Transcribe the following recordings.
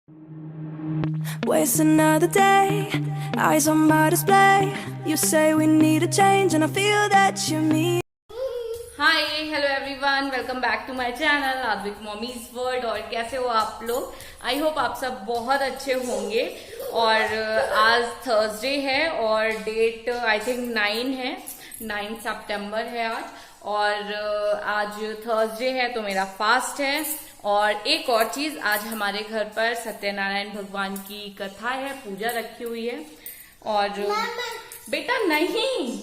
Waste another day, eyes on my display. You say we need a change and I feel that you mean. Hi hello everyone, welcome back to my channel Aadvik mommy's world. और कैसे हो आप लोग? I hope आप सब बहुत अच्छे होंगे। और आज थर्सडे है और डेट आई थिंक 9 सितंबर है आज। और आज थर्सडे है तो मेरा फास्ट है। और एक और चीज, आज हमारे घर पर सत्यनारायण भगवान की कथा है, पूजा रखी हुई है। और बेटा नहीं,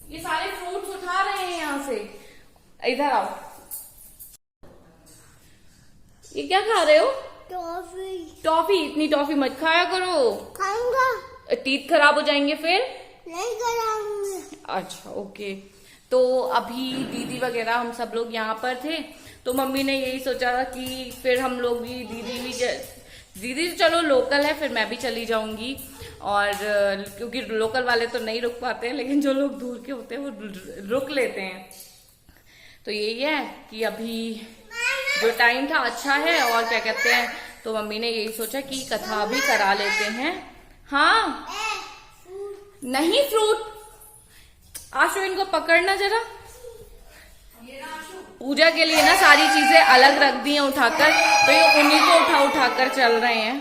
ये सारे फ्रूट्स उठा रहे हैं यहाँ से, इधर आओ। ये क्या खा रहे हो? टॉफी। इतनी टॉफी मत खाया करो, खाऊंगा। टीथ खराब हो जाएंगे फिर। नहीं कराऊंगी। अच्छा ओके। तो अभी दीदी वगैरह हम सब लोग यहाँ पर थे, तो मम्मी ने यही सोचा था कि फिर हम लोग भी दीदी तो चलो लोकल है, फिर मैं भी चली जाऊंगी। और क्योंकि लोकल वाले तो नहीं रुक पाते हैं, लेकिन जो लोग दूर के होते हैं वो रुक लेते हैं। तो यही है कि अभी जो टाइम था अच्छा है। और क्या कहते हैं, तो मम्मी ने यही सोचा कि कथा भी करा लेते हैं। हाँ नहीं, फ्रूट आशु, इनको पकड़ना जरा। पूजा के लिए ना सारी चीजें अलग रख दी हैं उठाकर, तो ये उन्हीं को उठा कर चल रहे हैं।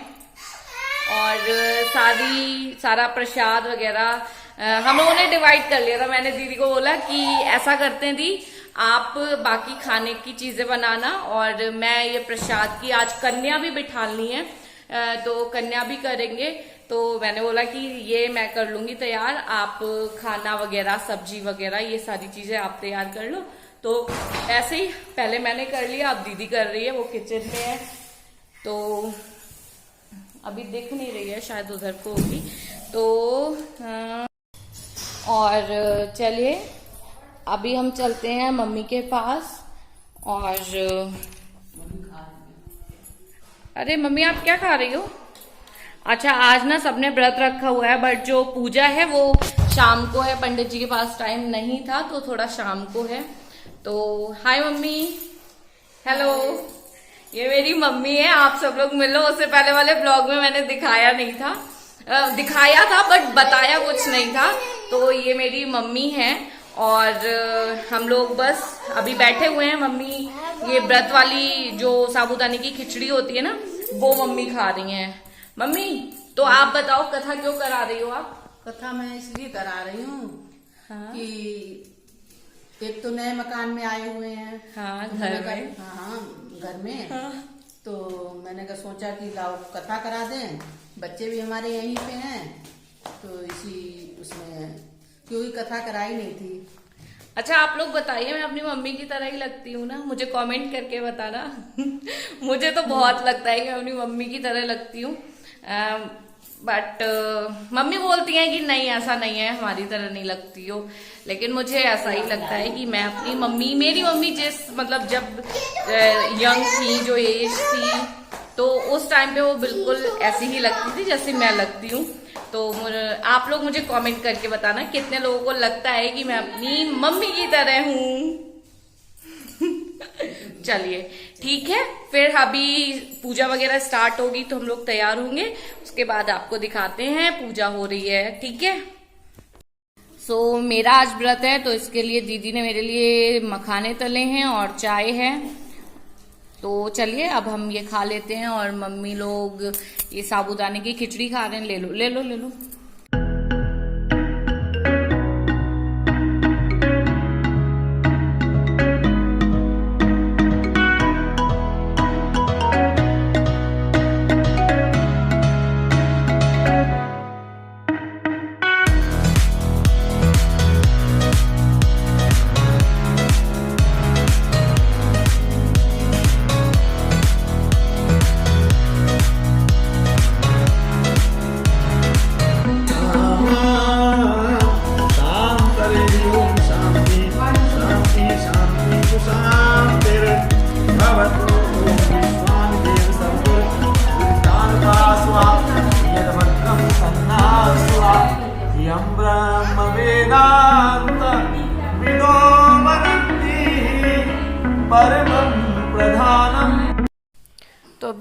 और सारा प्रसाद वगैरह हम लोगों ने डिवाइड कर लिया था। मैंने दीदी को बोला कि ऐसा करते हैं दी, आप बाकी खाने की चीजें बनाना और मैं ये प्रसाद की, आज कन्या भी बिठानी है तो कन्या भी करेंगे। तो मैंने बोला कि ये मैं कर लूंगी तैयार, आप खाना वगैरह सब्जी वगैरह ये सारी चीजें आप तैयार कर लो। तो ऐसे ही पहले मैंने कर लिया, अब दीदी कर रही है, वो किचन में है तो अभी दिख नहीं रही है, शायद उधर को होगी। तो और चलिए अभी हम चलते हैं मम्मी के पास। और अरे मम्मी आप क्या खा रही हो? अच्छा आज ना सबने व्रत रखा हुआ है, बट जो पूजा है वो शाम को है। पंडित जी के पास टाइम नहीं था तो थोड़ा शाम को है। तो हाय मम्मी। हेलो, ये मेरी मम्मी है, आप सब लोग मिलो। उससे पहले वाले ब्लॉग में मैंने दिखाया नहीं था, दिखाया था बट बताया कुछ नहीं था। तो ये मेरी मम्मी है और हम लोग बस अभी बैठे हुए हैं। मम्मी ये व्रत वाली जो साबूदाने की खिचड़ी होती है ना, वो मम्मी खा रही हैं। मम्मी तो आप बताओ कथा क्यों करा रही हो आप? कथा मैं इसलिए करा रही हूँ कि एक तो नए मकान में आए हुए हैं। हाँ घर में। हाँ घर में। हाँ। तो मैंने कहा सोचा कि लाओ कथा करा दें, बच्चे भी हमारे यहीं पे हैं तो इसी उसमें क्योंकि कथा कराई नहीं थी। अच्छा आप लोग बताइए, मैं अपनी मम्मी की तरह ही लगती हूँ ना? मुझे कमेंट करके बताना। मुझे तो बहुत लगता है कि मैं अपनी मम्मी की तरह लगती हूँ, बट मम्मी बोलती हैं कि नहीं ऐसा नहीं है, हमारी तरह नहीं लगती हो। लेकिन मुझे ऐसा ही लगता है कि मैं अपनी मम्मी, मेरी मम्मी जिस मतलब जब यंग थी, जो एज थी, तो उस टाइम पे वो बिल्कुल ऐसी ही लगती थी जैसे मैं लगती हूँ। तो आप लोग मुझे कमेंट करके बताना कितने लोगों को लगता है कि मैं अपनी मम्मी की तरह हूँ। चलिए ठीक है, फिर अभी पूजा वगैरह स्टार्ट होगी तो हम लोग तैयार होंगे, उसके बाद आपको दिखाते हैं पूजा हो रही है। ठीक है। सो मेरा आज व्रत है तो इसके लिए दीदी ने मेरे लिए मखाने तले हैं और चाय है। तो चलिए अब हम ये खा लेते हैं। और मम्मी लोग ये साबूदाने की खिचड़ी खा रहे हैं। ले लो ले लो ले लो।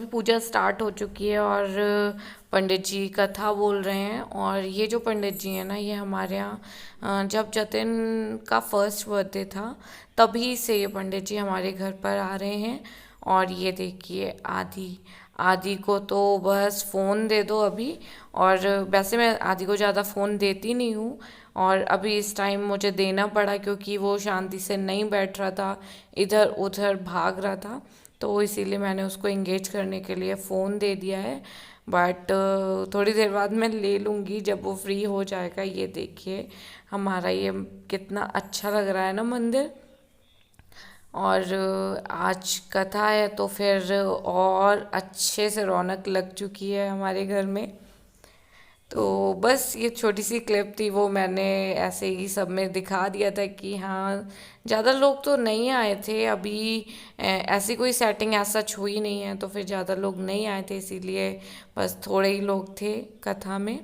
अभी पूजा स्टार्ट हो चुकी है और पंडित जी कथा बोल रहे हैं। और ये जो पंडित जी हैं ना, ये हमारे यहाँ जब जतिन का फर्स्ट बर्थडे था तभी से ये पंडित जी हमारे घर पर आ रहे हैं। और ये देखिए आदि को तो बस फ़ोन दे दो अभी। और वैसे मैं आदि को ज़्यादा फ़ोन देती नहीं हूँ, और अभी इस टाइम मुझे देना पड़ा क्योंकि वो शांति से नहीं बैठ रहा था, इधर उधर भाग रहा था, तो इसीलिए मैंने उसको इंगेज करने के लिए फ़ोन दे दिया है। बट थोड़ी देर बाद मैं ले लूँगी जब वो फ्री हो जाएगा। ये देखिए हमारा ये कितना अच्छा लग रहा है ना मंदिर। और आज कथा है तो फिर और अच्छे से रौनक लग चुकी है हमारे घर में। तो बस ये छोटी सी क्लिप थी, वो मैंने ऐसे ही सब में दिखा दिया था कि हाँ, ज़्यादा लोग तो नहीं आए थे अभी, ऐसी कोई सेटिंग ऐसा हुई नहीं है, तो फिर ज़्यादा लोग नहीं आए थे, इसीलिए बस थोड़े ही लोग थे कथा में।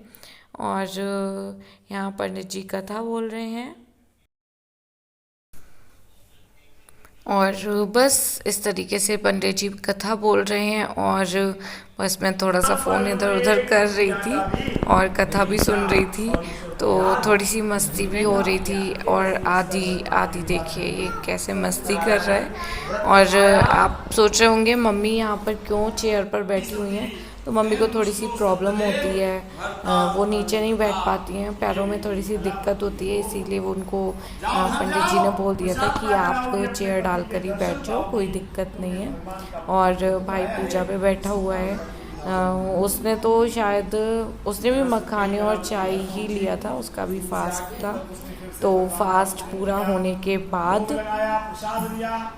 और यहाँ पंडित जी कथा बोल रहे हैं। और बस इस तरीके से पंडित जी कथा बोल रहे हैं, और बस मैं थोड़ा सा फ़ोन इधर उधर कर रही थी और कथा भी सुन रही थी, तो थोड़ी सी मस्ती भी हो रही थी। और आदि देखिए ये कैसे मस्ती कर रहा है। और आप सोच रहे होंगे मम्मी यहाँ पर क्यों चेयर पर बैठी हुई हैं, तो मम्मी को थोड़ी सी प्रॉब्लम होती है, वो नीचे नहीं बैठ पाती हैं, पैरों में थोड़ी सी दिक्कत होती है, इसीलिए वो उनको पंडित जी ने बोल दिया था कि आप चेयर डाल कर ही बैठ जाओ, कोई दिक्कत नहीं है। और भाई पूजा पे बैठा हुआ है, उसने तो शायद उसने भी मखाने और चाय ही लिया था, उसका भी फास्ट था। तो फास्ट पूरा होने के बाद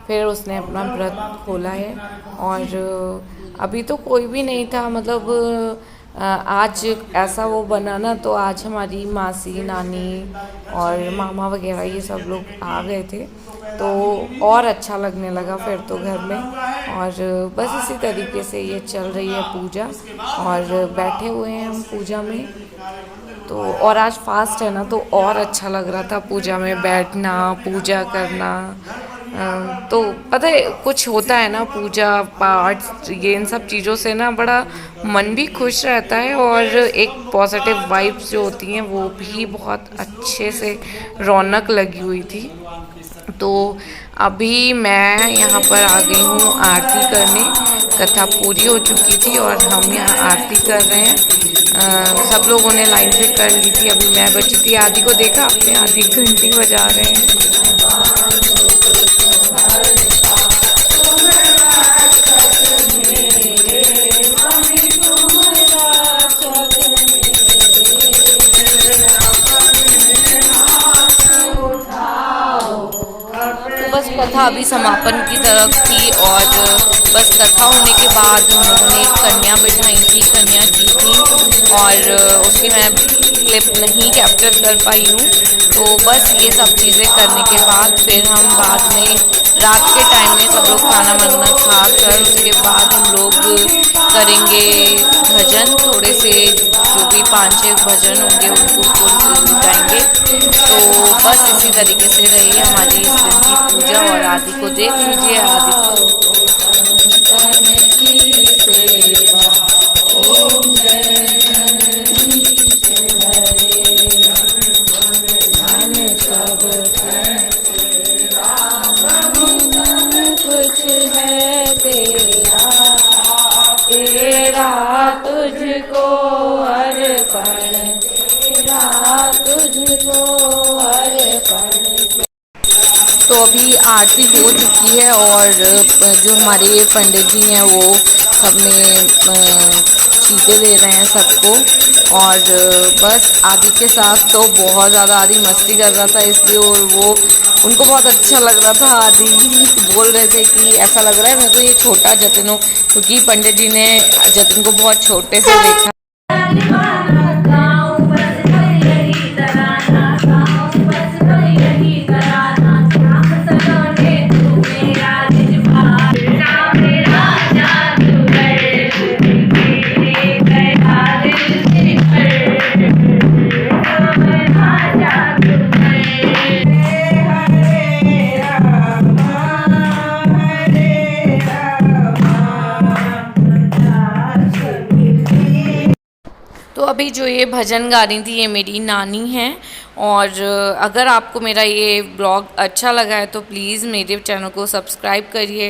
फिर उसने अपना व्रत खोला है। और अभी तो कोई भी नहीं था, मतलब आज ऐसा वो बना ना, तो आज हमारी मासी नानी और मामा वगैरह ये सब लोग आ गए थे, तो और अच्छा लगने लगा फिर तो घर में। और बस इसी तरीके से ये चल रही है पूजा, और बैठे हुए हैं हम पूजा में। तो और आज फास्ट है ना, तो और अच्छा लग रहा था पूजा में बैठना, पूजा करना। तो पता है कुछ होता है ना, पूजा पाठ ये इन सब चीज़ों से ना बड़ा मन भी खुश रहता है, और एक पॉजिटिव वाइब्स जो होती हैं वो भी बहुत अच्छे से रौनक लगी हुई थी। तो अभी मैं यहाँ पर आ गई हूँ आरती करने, कथा पूरी हो चुकी थी और हम यहाँ आरती कर रहे हैं। सब लोगों ने लाइन से कर ली थी, अभी मैं बची थी। आदि को देखा आपने, आदि घंटी बजा रहे हैं। बस कथा अभी समापन की तरफ थी, और बस कथा होने के बाद हम लोगों ने एक कन्या बिठाई थी, कन्या की थी, और उसकी मैं क्लिप नहीं कैप्चर कर पाई हूँ। तो बस ये सब चीज़ें करने के बाद फिर हम बाद में रात के टाइम में सब लोग खाना वाना खा कर उसके बाद हम लोग करेंगे भजन, थोड़े से जो भी 5-6 भजन होंगे उनको गाएंगे। तो बस इसी तरीके से रही हमारी इस दिन की पूजा। और आदि को देख लीजिए, आदि कुछ है तेरा तुझको अर्पण, तेरा तुझको अर्पण। तो अभी आरती हो चुकी है, और जो हमारे पंडित जी हैं वो सब में चीज़ें दे रहे हैं सबको। और बस आदि के साथ तो बहुत ज़्यादा आदि मस्ती कर रहा था, इसलिए और वो उनको बहुत अच्छा लग रहा था। आदि बोल रहे थे कि ऐसा लग रहा है मेरे को ये छोटा जतिन हो, क्योंकि पंडित जी ने जतिन को बहुत छोटे से देखा। तो अभी जो ये भजन गा रही थी ये मेरी नानी हैं। और अगर आपको मेरा ये ब्लॉग अच्छा लगा है तो प्लीज़ मेरे चैनल को सब्सक्राइब करिए।